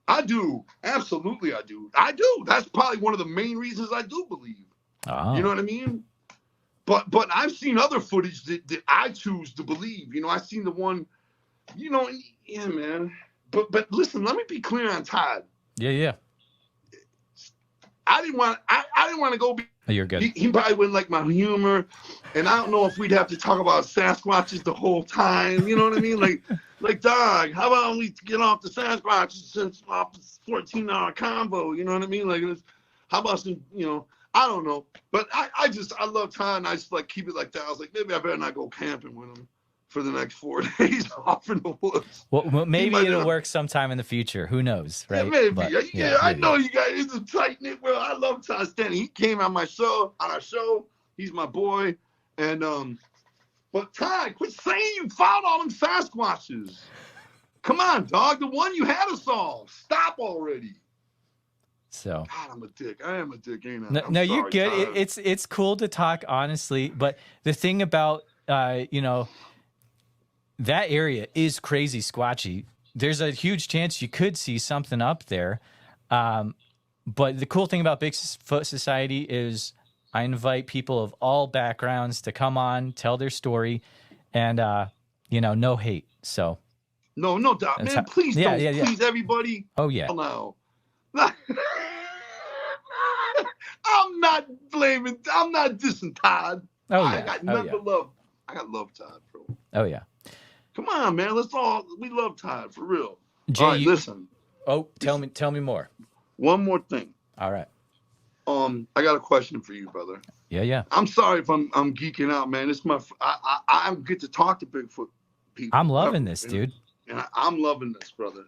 I do. Absolutely, I do. I do. That's probably one of the main reasons I do believe. Oh. You know what I mean? But I've seen other footage that I choose to believe. You know, I've seen the one, you know, yeah, man. But listen, let me be clear on Todd. Yeah. I didn't want to go. Oh, you're good. He probably wouldn't like my humor, and I don't know if we'd have to talk about Sasquatches the whole time. You know what I mean? Like, dog, how about we get off the Sasquatches since off this 14-hour combo? You know what I mean? Like, how about some, I don't know. But I love Todd, and I just like keep it like that. I was like, maybe I better not go camping with him for the next 4 days off in the woods. Well, maybe it'll work sometime in the future. Who knows, right? Yeah, maybe. But, I maybe. know you guys. It's a tight knit world. I love Todd Standing. He came on our show. He's my boy. And but Todd, quit saying you found all them Sasquatches. Come on, dog. The one you had us all. Stop already. So God, I'm a dick. I am a dick, ain't I? No, you're good. Todd. It's cool to talk honestly, but the thing about that area is crazy squatchy. There's a huge chance you could see something up there. But the cool thing about Bigfoot Society is I invite people of all backgrounds to come on, tell their story, and no hate. So no doubt, man. Please don't. Please, everybody. Oh yeah. No. I'm not blaming. I'm not dissing Todd. Oh yeah. I got nothing but love. I got love Todd, bro. Oh yeah. Come on, man. We love Todd for real. Jay, all right, listen. Oh, tell me more. One more thing. All right. I got a question for you, brother. Yeah. I'm sorry if I'm geeking out, man. It's I get to talk to Bigfoot people. I'm loving this, dude. And I'm loving this, brother.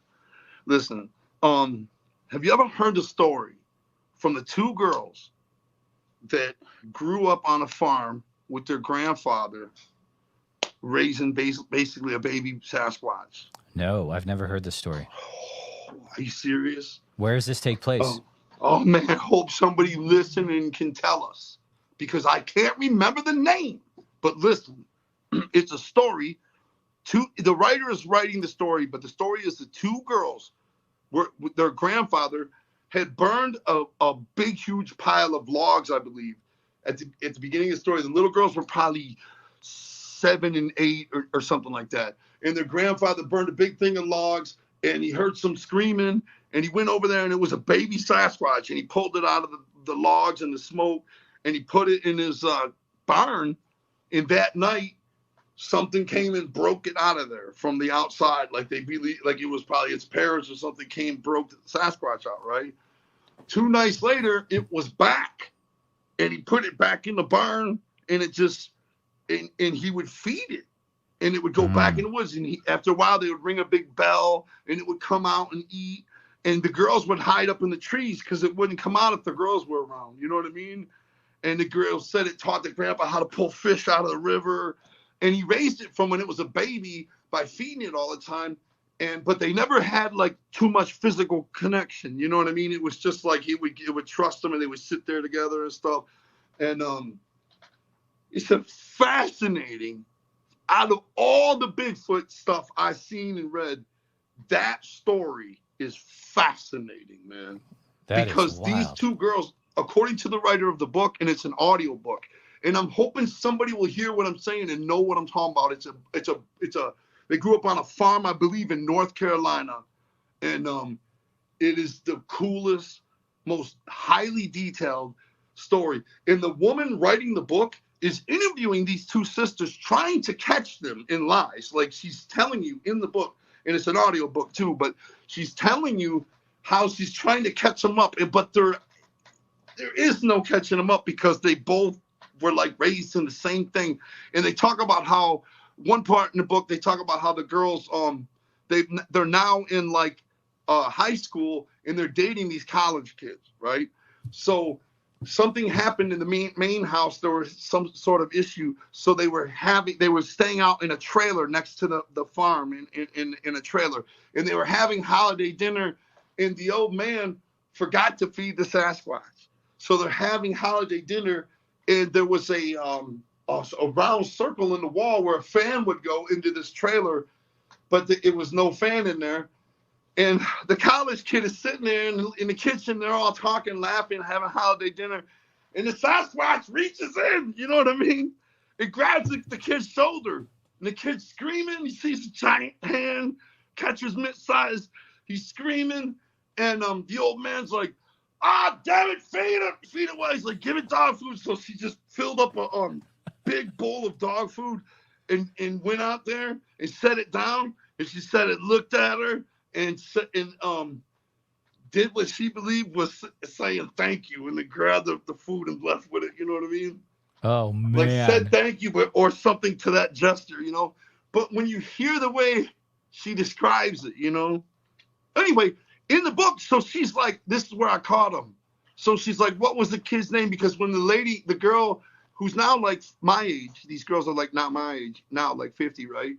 Listen, have you ever heard the story from the two girls that grew up on a farm with their grandfather raising basically a baby Sasquatch? No, I've never heard the story. Are you serious? Where does this take place? Oh man, I hope somebody listening can tell us, because I can't remember the name. But listen, it's a story. The writer is writing the story, but the story is the two girls their grandfather had burned a big, huge pile of logs, I believe, at the beginning of the story. The little girls were probably 7 and 8 or something like that. And their grandfather burned a big thing of logs, and he heard some screaming, and he went over there, and it was a baby Sasquatch, and he pulled it out of the logs and the smoke, and he put it in his barn. And that night, something came and broke it out of there from the outside. Like it was probably its parents or something broke the Sasquatch out, right? 2 nights later, it was back, and he put it back in the barn, and it just, and he would feed it, and it would go back in the woods. And after a while, they would ring a big bell, and it would come out and eat. And the girls would hide up in the trees because it wouldn't come out if the girls were around. You know what I mean? And the girls said it taught the grandpa how to pull fish out of the river. And he raised it from when it was a baby by feeding it all the time. But they never had like too much physical connection. You know what I mean? It was just like it would trust them, and they would sit there together and stuff. And it's a fascinating, out of all the Bigfoot stuff I've seen and read, that story is fascinating, man. Because these two girls, according to the writer of the book, and it's an audio book, and I'm hoping somebody will hear what I'm saying and know what I'm talking about. They grew up on a farm, I believe, in North Carolina, and it is the coolest, most highly detailed story. And the woman writing the book is interviewing these two sisters, trying to catch them in lies. Like, she's telling you in the book, and it's an audio book too, but she's telling you how she's trying to catch them up, but there is no catching them up, because they both were like raised in the same thing. And they talk about how, one part in the book, they talk about how the girls, they're now in like high school, and they're dating these college kids, right? So something happened in the main house. There was some sort of issue. So they were staying out in a trailer next to the farm in a trailer. And they were having holiday dinner, and the old man forgot to feed the Sasquatch. So they're having holiday dinner, and there was a round circle in the wall where a fan would go into this trailer, but it was no fan in there. And the college kid is sitting there in the kitchen. They're all talking, laughing, having holiday dinner. And the Sasquatch reaches in, you know what I mean? It grabs the kid's shoulder. And the kid's screaming. He sees a giant hand, catcher's mitt size. He's screaming. And the old man's like, ah, damn it, feed it away. He's like, give it dog food. So she just filled up a big bowl of dog food and went out there and set it down. And she said it looked at her and did what she believed was saying thank you, and then grabbed the food and left with it. You know what I mean? Oh, man. Like said thank you, but or something to that gesture, you know? But when you hear the way she describes it, you know? Anyway, in the book, so she's like, this is where I caught him. So she's like, what was the kid's name? Because when the girl who's now like my age, these girls are like not my age, now like 50, right?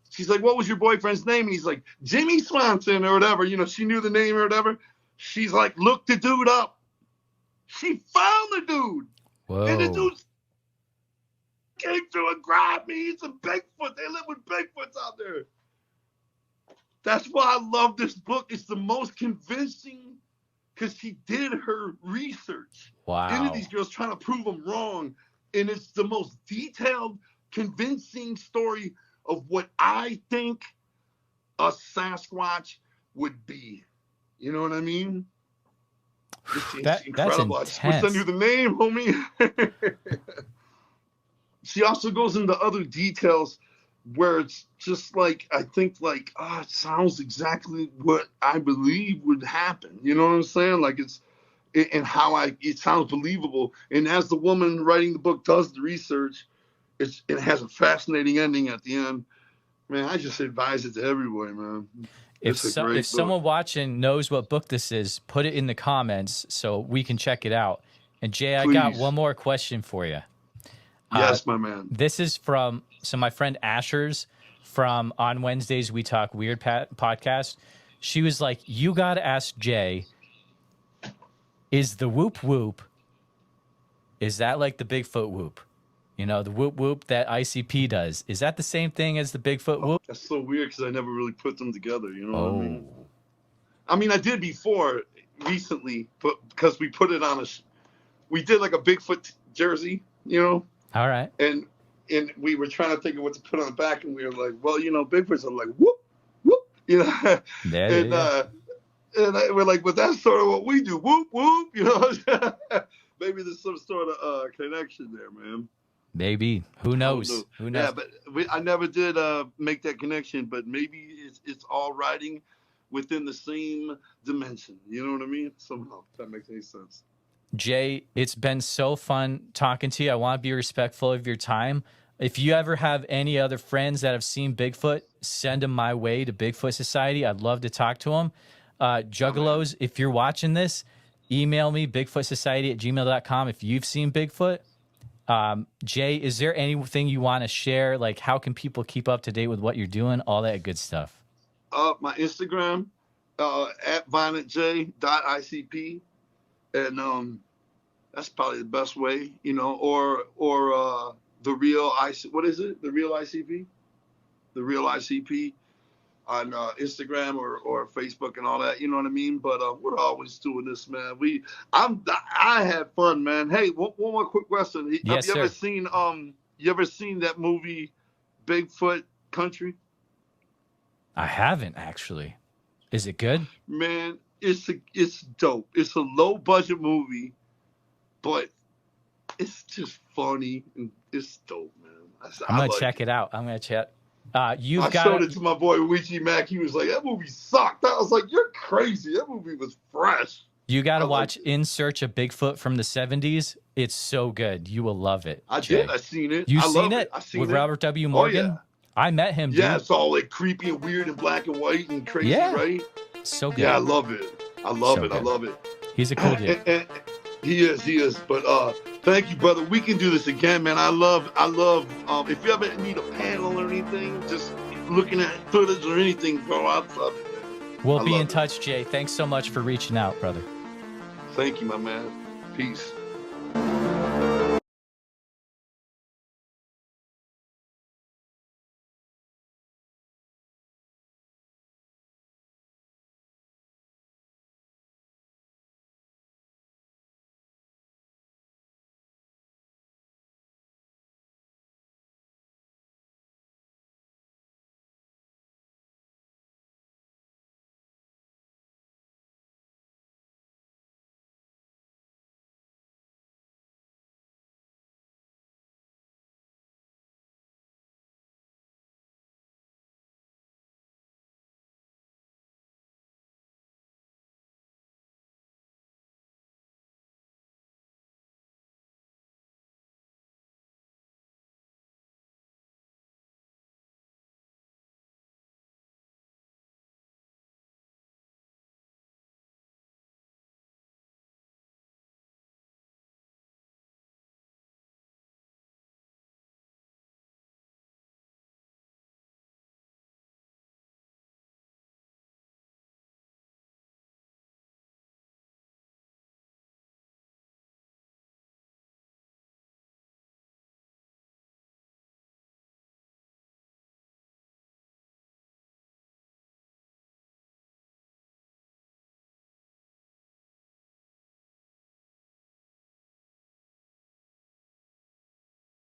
She's like, what was your boyfriend's name? And he's like, Jimmy Swanson or whatever. You know, she knew the name or whatever. She's like, look the dude up. She found the dude. Whoa. And the dude came through and grabbed me. He's a Bigfoot. They live with Bigfoots out there. That's why I love this book. It's the most convincing because she did her research into these girls trying to prove them wrong. And it's the most detailed, convincing story of what I think a Sasquatch would be. You know what I mean? It's incredible. That's I just send you the name, homie. She also goes into other details where it's just like, I think like, it sounds exactly what I believe would happen. You know what I'm saying? Like and how it sounds believable. And as the woman writing the book does the research, it has a fascinating ending at the end. Man, I just advise it to everyone, man. If someone watching knows what book this is, put it in the comments so we can check it out. And Jay, Please. I got one more question for you. Yes, my man. This is from my friend Asher's from On Wednesdays We Talk Weird podcast. She was like, you got to ask Jay, is the whoop whoop, is that like the Bigfoot whoop? You know, the whoop whoop that ICP does. Is that the same thing as the Bigfoot whoop? That's so weird because I never really put them together. You know what I mean? I mean, I did before recently, but because we put it on we did like a Bigfoot jersey, you know? All right. And we were trying to think of what to put on the back, and we were like, well, you know, Bigfoots are like, whoop, whoop, you know? And we're like, but that's sort of what we do, whoop, whoop, you know? Maybe there's some sort of connection there, man. Maybe. Who knows? Who knows? Yeah, but I never did make that connection, but maybe it's all writing within the same dimension. You know what I mean? Somehow, if that makes any sense. Jay, it's been so fun talking to you. I want to be respectful of your time. If you ever have any other friends that have seen Bigfoot, send them my way to Bigfoot Society. I'd love to talk to them. Juggalos, if you're watching this, email me, bigfootsociety@gmail.com if you've seen Bigfoot. Jay, is there anything you want to share? Like, how can people keep up to date with what you're doing? All that good stuff. My Instagram, at violentj.icp. And that's probably the best way, you know, or the real what is it? The real ICP? The real ICP on Instagram or Facebook and all that, you know what I mean? But we're always doing this, man. I had fun, man. Hey, one more quick question. Yes, have you sir. ever seen that movie Bigfoot Country? I haven't, actually. Is it good? Man, it's dope. It's a low budget movie, but it's just funny and it's dope, man. I'm gonna check it out. I'm gonna check. I showed it to my boy Luigi Mac. He was like, "That movie sucked." I was like, "You're crazy. That movie was fresh." You got to watch In Search of Bigfoot from the 70s. It's so good. You will love it. I did. I seen it. You seen it? With Robert W. Morgan? Oh, yeah. I met him. Yeah, dude. It's all like creepy and weird and black and white and crazy, right? So good. Yeah, I love it. I love it. He's a cool dude. And he is. But thank you, brother. We can do this again, man. I love. If you ever need a panel or anything, just looking at footage or anything, bro, I'd love it. We'll be in touch, Jay. Thanks so much for reaching out, brother. Thank you, my man. Peace.